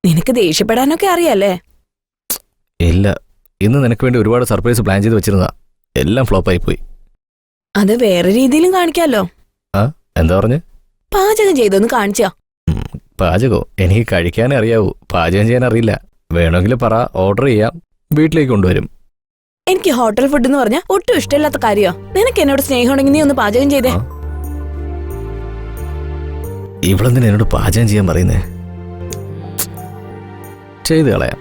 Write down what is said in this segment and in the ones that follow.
നിനക്ക് ദേഷ്യപ്പെടാനൊക്കെ അറിയാലേ? ഇല്ല, ഇന്ന് നിനക്ക് വേണ്ടി ഒരുപാട് സർപ്രൈസ് പ്ലാൻ ചെയ്ത് വെച്ചിരുന്നതാ. എല്ലാം ഫ്ലോപ്പായി പോയി. അത് വേറെ രീതിയിലും കാണിക്കാലോ. എന്താ പറഞ്ഞ്? പാചകം ചെയ്തൊന്ന് കാണിച്ചാ. പാചകോ? എനിക്ക് കഴിക്കാനേ അറിയാവൂ, പാചകം ചെയ്യാൻ അറിയില്ല. വേണമെങ്കിൽ പറ, ഓർഡർ ചെയ്യാം, വീട്ടിലേക്ക് കൊണ്ടുവരും. എനിക്ക് ഹോട്ടൽ ഫുഡ് എന്ന് പറഞ്ഞാൽ ഒട്ടും ഇഷ്ടമില്ലാത്ത കാര്യോ. നിനക്ക് എന്നോട് സ്നേഹം ഉണ്ടെങ്കിൽ നീ ഒന്ന് പാചകം ചെയ്തേ. ഇവളെന്തിനാ എന്നോട് പാചകം ചെയ്യാൻ പറയുന്നേ? ചെയ്ത് കളയാം.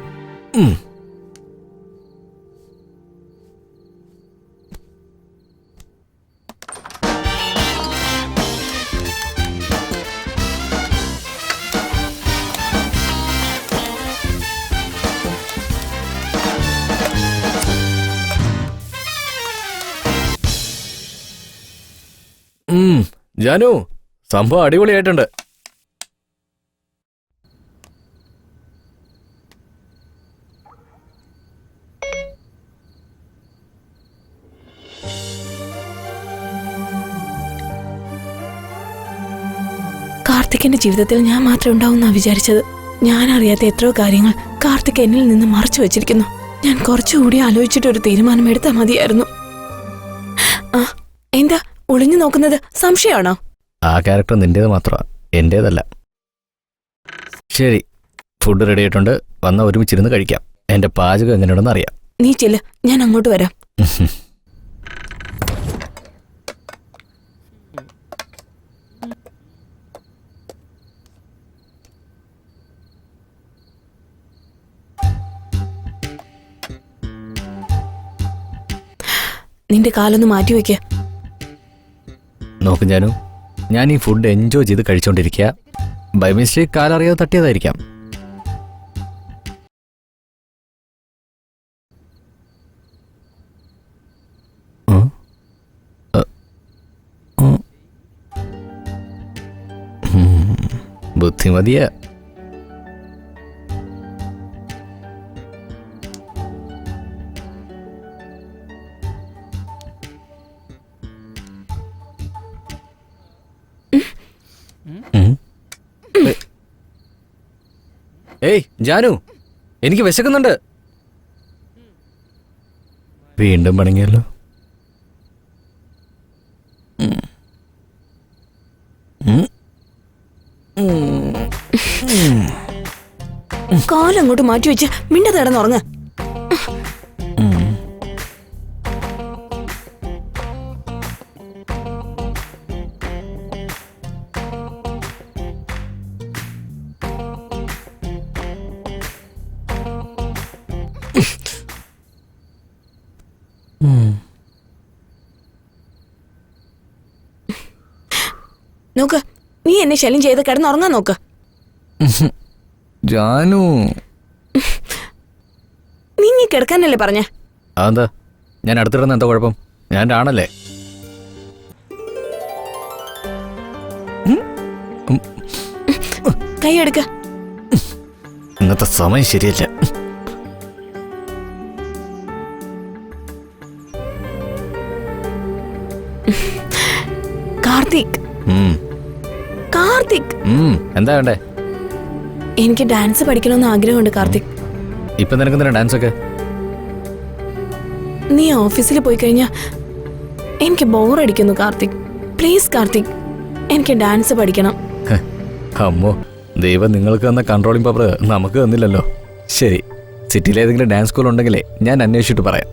ജാനു, സംഭവം അടിപൊളിയായിട്ടുണ്ട്. കാർത്തിക്കിന്റെ ജീവിതത്തിൽ ഞാൻ മാത്രമേ ഉണ്ടാവുന്ന വിചാരിച്ചത്. ഞാൻ അറിയാത്ത എത്രയോ കാര്യങ്ങൾ കാർത്തിക് എന്നിൽ നിന്ന് മറച്ചു വെച്ചിരിക്കുന്നു. ഞാൻ കുറച്ചുകൂടി ആലോചിച്ചിട്ട് ഒരു തീരുമാനം എടുത്താൽ മതിയായിരുന്നു. എന്താ ഒളിഞ്ഞു നോക്കുന്നത്? സംശയമാണോ? ആ ക്യാരക്ടർ നിന്റേത് മാത്രമാണ്, എന്റേതല്ല. ശരി, ഫുഡ് റെഡി ആയിട്ടുണ്ട്. വന്നാൽ ഒരുമിച്ചിരുന്ന് കഴിക്കാം. എന്റെ പാചകം എങ്ങനെയുണ്ടെന്ന് അറിയാം. നീ ചെല്ല്, ഞാൻ അങ്ങോട്ട് വരാം. നിന്റെ കാലൊന്ന് മാറ്റിവെക്ക. നോക്കും ജാനു, ഞാൻ ഈ ഫുഡ് എൻജോയ് ചെയ്ത് കഴിച്ചോണ്ടിരിക്കുക. By mistake കാലറിയാതെ തട്ടിയതായിരിക്കാം. ബുദ്ധിമതിയാ. ഏയ് ജാനു, എനിക്ക് വിശക്കുന്നുണ്ട്. വീണ്ടും പണിങ്ങിയല്ലോ. കാലങ്ങോട്ട് മാറ്റി വെച്ച് മിണ്ടത് കിടന്നുറങ്ങ. നോക്ക്, നീ എന്നെ ശല്യം ചെയ്ത് കിടന്നുറങ്ങാൻ നോക്ക്. ജാനു, നീങ്ങി കിടക്കാനല്ലേ പറഞ്ഞ? അതെന്താ? ഞാൻ അടുത്തിടുന്ന എന്താ കുഴപ്പം? ഞാൻ ആണല്ലേ. കൈ എടുക്ക. ഇന്നത്തെ സമയം ശരിയല്ല. കാർത്തിക്, കാർത്തിക്, എന്താ വേണ്ടേ? എനിക്ക് ഡാൻസ് പഠിക്കണമെന്ന് ആഗ്രഹമുണ്ട് കാർത്തിക്. ഇപ്പൊ നിനക്ക് ഡാൻസ് ഒക്കെ? നീ ഓഫീസിൽ പോയി കഴിഞ്ഞാ എനിക്ക് ബോറടിക്കുന്നു കാർത്തിക്. പ്ലീസ് കാർത്തിക്, എനിക്ക് ഡാൻസ് പഠിക്കണം. അമ്മോ, ദൈവം നിങ്ങൾക്ക് തന്ന കൺട്രോളിംഗ് പവർ നമുക്ക് തന്നില്ലല്ലോ. ശരി, സിറ്റിയിൽ ഏതെങ്കിലും ഡാൻസ് സ്കൂൾ ഉണ്ടെങ്കിലേ ഞാൻ അന്വേഷിച്ചിട്ട് പറയാം.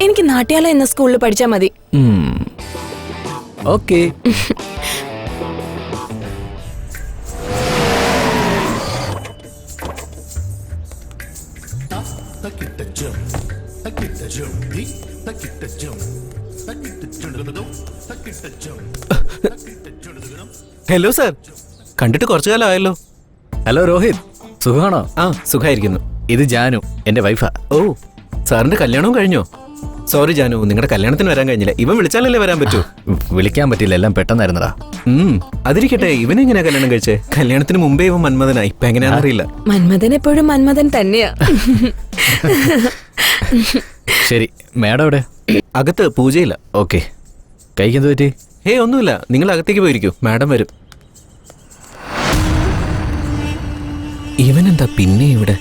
എനിക്ക് നാട്യാല എന്ന സ്കൂളിൽ പഠിച്ചാൽ മതി. ഓക്കേ. ഹലോ സാർ, കണ്ടിട്ട് കുറച്ചു കാലമായല്ലോ. ഹലോ രോഹിത്, സുഖമാണോ? സുഖമായിരിക്കുന്നു. ഇത് ജാനു, എന്റെ വൈഫാ. ഓ, സാറിന്റെ കല്യാണവും കഴിഞ്ഞോ? സോറി ജാനു, നിങ്ങളുടെ കല്യാണത്തിന് വരാൻ കഴിഞ്ഞില്ല. ഇവൻ വിളിച്ചാലല്ലേ വരാൻ പറ്റൂ? വിളിക്കാൻ പറ്റില്ല, എല്ലാം പെട്ടെന്നായിരുന്നടാ. അതിരിക്കട്ടെ, ഇവനെങ്ങനെയാ കല്യാണം കഴിച്ചേ? കല്യാണത്തിന് മുമ്പേ ഇവൻ മന്മഥനായി, ഇപ്പൊ എങ്ങനെയാണെന്ന് അറിയില്ല. മന്മഥൻ എപ്പോഴും മന്മഥൻ തന്നെയാ. ശരി, മേഡം എവിടെ? അകത്ത് പൂജയില്ല. ഓക്കെ. കൈക്കെന്ത് പറ്റി? ഒന്നുമില്ല, നിങ്ങൾ അകത്തേക്ക് പോയിരിക്കൂ, മാഡം വരും. ഇവനെന്താ പിന്നെ ഇവിടെ?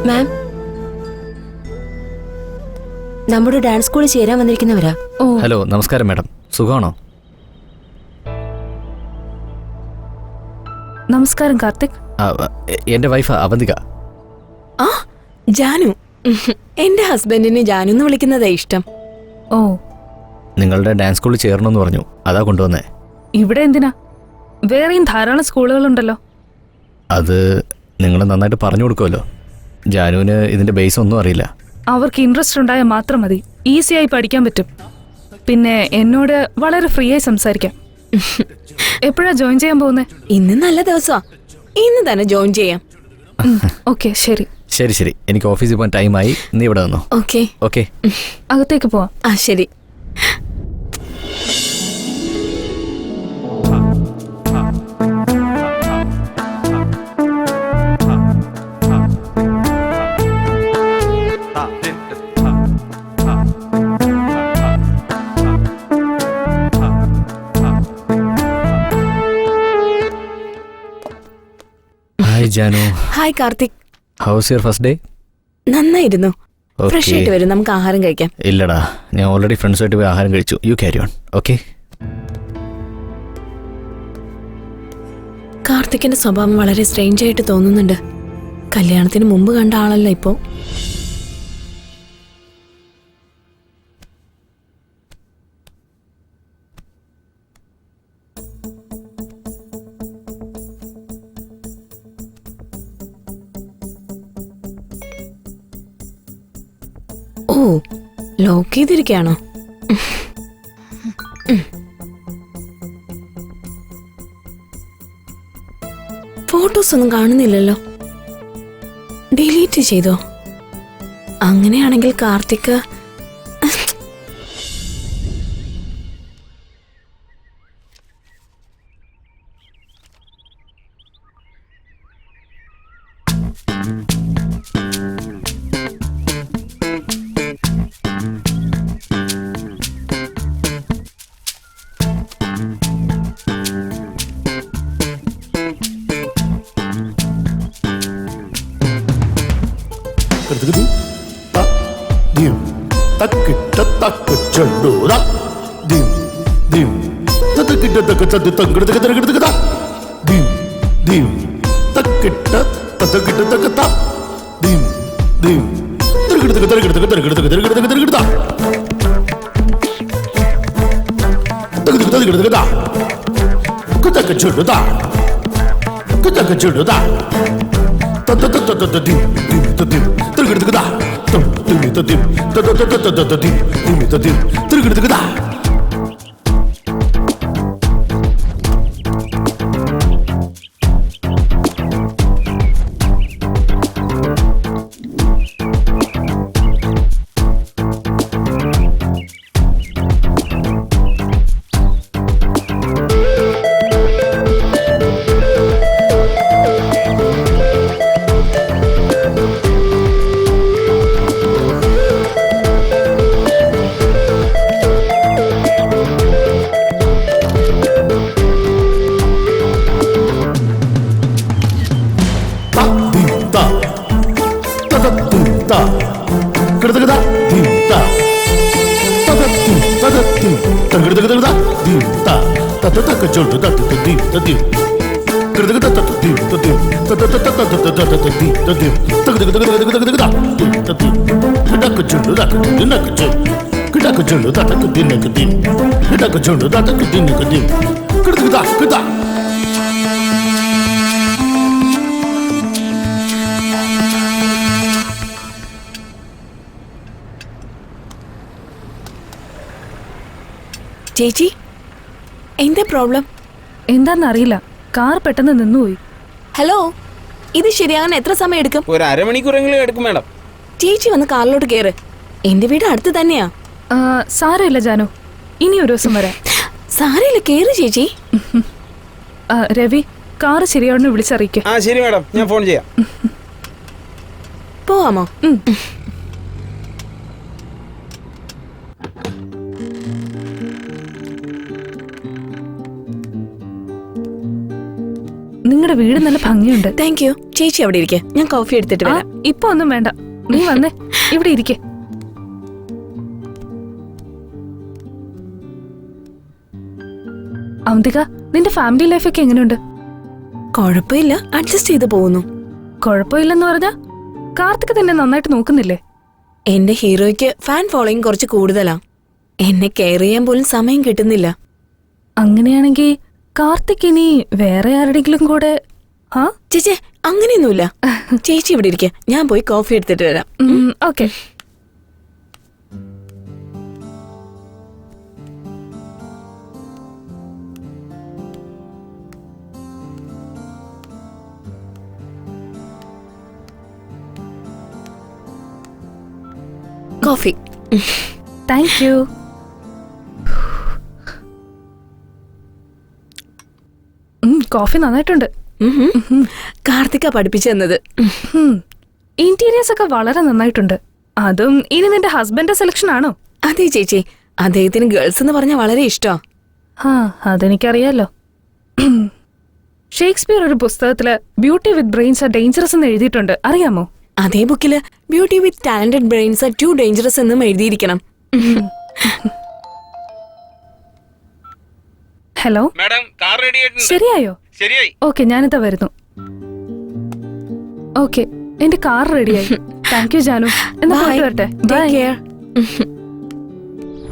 മാം, നമ്മുടെ ഡാൻസ് സ്കൂളിൽ ചേരാൻ വന്നിരിക്കുന്നവരാ. ഓ ഹലോ, നമസ്കാരം മാഡം. സുഖമാണോ? നമസ്കാരം കാർത്തിക്. എൻ്റെ വൈഫ് അവന്തിക. ആ ജാനു. എന്റെ ഹസ്ബൻഡിന് ജാനു എന്ന് വിളിക്കുന്നതാ ഇഷ്ടം. ഓ, നിങ്ങളുടെ ഡാൻസ് സ്കൂളിൽ ചേരണമെന്ന് പറഞ്ഞു, അതാ കൊണ്ടുവന്നേ. ഇവിടെ എന്തിനാ? വേറെയും ധാരാളം സ്കൂളുകളുണ്ടല്ലോ. അത് നിങ്ങൾ നന്നായിട്ട് പറഞ്ഞു കൊടുക്കുമല്ലോ. ജാനുവിന് ഇതിൻ്റെ ബേസ് ഒന്നും അറിയില്ല. അവർക്ക് ഇൻട്രസ്റ്റ് ഉണ്ടായാൽ മാത്രം മതി. ഈസിയായി പഠിക്കാൻ പറ്റും. പിന്നെ എന്നോട് വളരെ ഫ്രീ ആയി സംസാരിക്കാം. എപ്പോഴാ ജോയിൻ ചെയ്യാൻ പോകുന്നേ? ഇന്ന് നല്ല ദിവസമാ, ഇന്ന് തന്നെ ജോയിൻ ചെയ്യാം. ഓക്കെ, ശരി. ശരി ശരി, എനിക്ക് ഓഫീസിൽ പോകാൻ ടൈമായി. നീ ഇവിടെ വന്നോ. Okay okay. അകത്തേക്ക് പോവാം. ആ ശരി. Hi Janu. Hi Karthik. How's your first day? നന്നായിരുന്നു. Fresh okay. ആയിട്ട് വരും, നമുക്ക് ആഹാരം കഴിക്കാം. ഇല്ലടാ, ഞാൻ ഓൾറെഡി ഫ്രണ്ട്സുമായിട്ട് പോയി ആഹാരം കഴിച്ചു. You carry on. ഓക്കെ. കാർത്തിക്കിന്റെ സ്വഭാവം വളരെ സ്ട്രേഞ്ച് ആയിട്ട് തോന്നുന്നുണ്ട്. കല്യാണത്തിന് മുമ്പ് കണ്ട ആളല്ല ഇപ്പോ. ഓ, ലോക്ക് ചെയ്തിരിക്കുകയാണോ? ഫോട്ടോസ് ഒന്നും കാണുന്നില്ലല്ലോ. ഡിലീറ്റ് ചെയ്തോ? അങ്ങനെയാണെങ്കിൽ കാർത്തിക് ചേച്ചി, എന്താ പ്രോബ്ലം? എന്താന്നറിയില്ല, കാർ പെട്ടെന്ന് നിന്നുപോയി. ഹലോ, ഇത് ശരിയാകാൻ എത്ര സമയം എടുക്കും? ഒരു അരമണിക്കൂറെങ്കിലും എടുക്കും മാഡം. ചേച്ചി വന്ന് കാറിലോട്ട് കയറ്. എന്റെ വീട് അടുത്ത് തന്നെയാ. സാരമില്ല ജാനു, ഇനി ഒരു ദിവസം വരാം. സാരയില്ല, കേറ് ചേച്ചി. രവി, കാറ് ശരിയാവുന്ന വിളിച്ചറിയിക്കുക. ആ ശരി മാഡം, ഞാൻ ഫോൺ ചെയ്യാം. പോവാമോ? നിങ്ങളുടെ വീട് നല്ല ഭംഗിയുണ്ട്. Thank you. ചേച്ചി അവിടെ ഇരിക്കെ, ഞാൻ കോഫി എടുത്തിട്ട് ആ, വരാം. ഇപ്പൊ ഒന്നും വേണ്ട, നീ വന്നേ, ഇവിടെ ഇരിക്കെ. അവന്തിക, നിന്റെ ഫാമിലി ലൈഫൊക്കെ എങ്ങനെയുണ്ട്? കുഴപ്പമില്ല, അഡ്ജസ്റ്റ് ചെയ്ത് പോകുന്നു. കുഴപ്പമില്ലെന്ന് പറഞ്ഞാ കാർത്തിക് തന്നെ നന്നായിട്ട് നോക്കുന്നില്ലേ? എന്റെ ഹീറോയ്ക്ക് ഫാൻ ഫോളോയിങ് കുറച്ച് കൂടുതലാ. എന്നെ കെയർ ചെയ്യാൻ പോലും സമയം കിട്ടുന്നില്ല. അങ്ങനെയാണെങ്കിൽ കാർത്തിക് ഇനി വേറെ ആരുടെങ്കിലും കൂടെ ചേച്ചി അങ്ങനെയൊന്നുമില്ല. ചേച്ചി ഇവിടെ ഇരിക്കെ, ഞാൻ പോയി കോഫി എടുത്തിട്ട് വരാം. Okay. Coffee. Thank you. Coffee നന്നായിട്ടുണ്ട്. കാർത്തിക പഠിപ്പിച്ചു തന്നത്. ഇന്റീരിയേഴ്സ് ഒക്കെ വളരെ നന്നായിട്ടുണ്ട്. അതും ഇനി നിന്റെ ഹസ്ബൻഡ് സെലക്ഷൻ ആണോ? അതെ ചേച്ചി, അദ്ദേഹത്തിന് ഗേൾസ് എന്ന് പറഞ്ഞാൽ വളരെ ഇഷ്ടമാ. അതെനിക്കറിയാലോ. ഷേക്സ്പിയർ ഒരു പുസ്തകത്തില് beauty with brains are dangerous എന്ന് എഴുതിയിട്ടുണ്ട്, അറിയാമോ? അതേ ബുക്കില് beauty with talented brains are too dangerous എന്നും എഴുതിയിരിക്കണം. ഹലോ മാഡം, കാർ റെഡി ആയിട്ടുണ്ട്. ശരിയായോ? ശരിയായി. ഓക്കെ, ഞാനിതാ വരുന്നു. ഓക്കെ, എന്റെ കാർ റെഡിയായി. Thank you Janu. എന്നാ Bye. പോയിട്ട് വരട്ടെ. Take bye. care.